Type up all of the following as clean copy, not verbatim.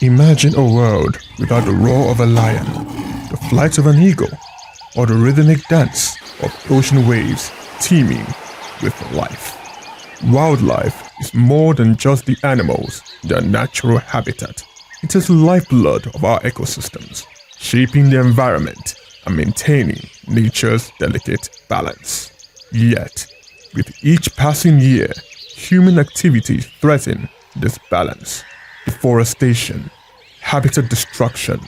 Imagine a world without the roar of a lion, the flight of an eagle, or the rhythmic dance of ocean waves teeming with life. Wildlife is more than just the animals in their natural habitat. It is the lifeblood of our ecosystems, shaping the environment and maintaining nature's delicate balance. Yet, with each passing year, human activities threaten this balance. Deforestation, habitat destruction,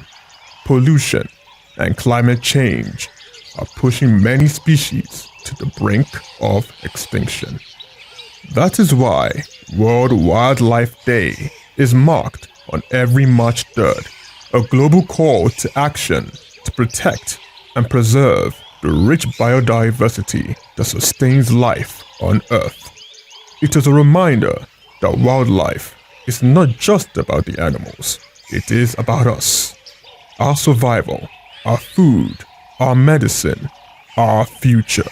pollution, and climate change are pushing many species to the brink of extinction. That is why World Wildlife Day is marked on every March 3rd, a global call to action to protect and preserve the rich biodiversity that sustains life on Earth. It is a reminder that wildlife is not just about the animals, it is about us, our survival, our food, our medicine, our future.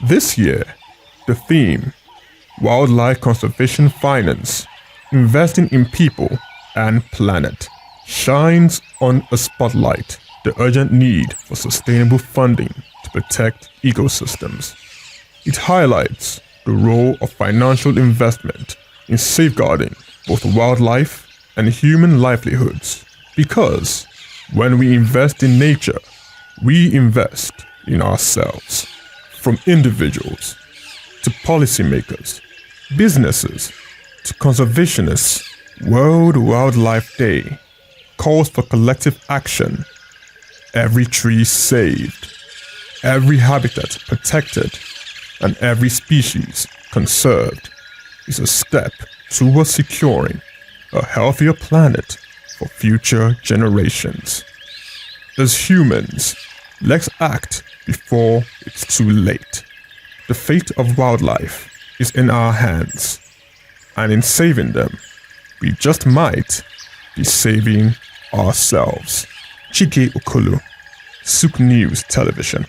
This year, the theme, Wildlife Conservation Finance, Investing in People and Planet, shines on a spotlight the urgent need for sustainable funding to protect ecosystems. It highlights the role of financial investment in safeguarding both wildlife and human livelihoods, because when we invest in nature, we invest in ourselves. From individuals to policymakers, businesses to conservationists, World Wildlife Day calls for collective action. Every tree saved, every habitat protected, and every species conserved is a step towards securing a healthier planet for future generations. As humans, let's act before it's too late. The fate of wildlife is in our hands, and in saving them, we just might be saving ourselves. Chike Okolo, Souk News Television.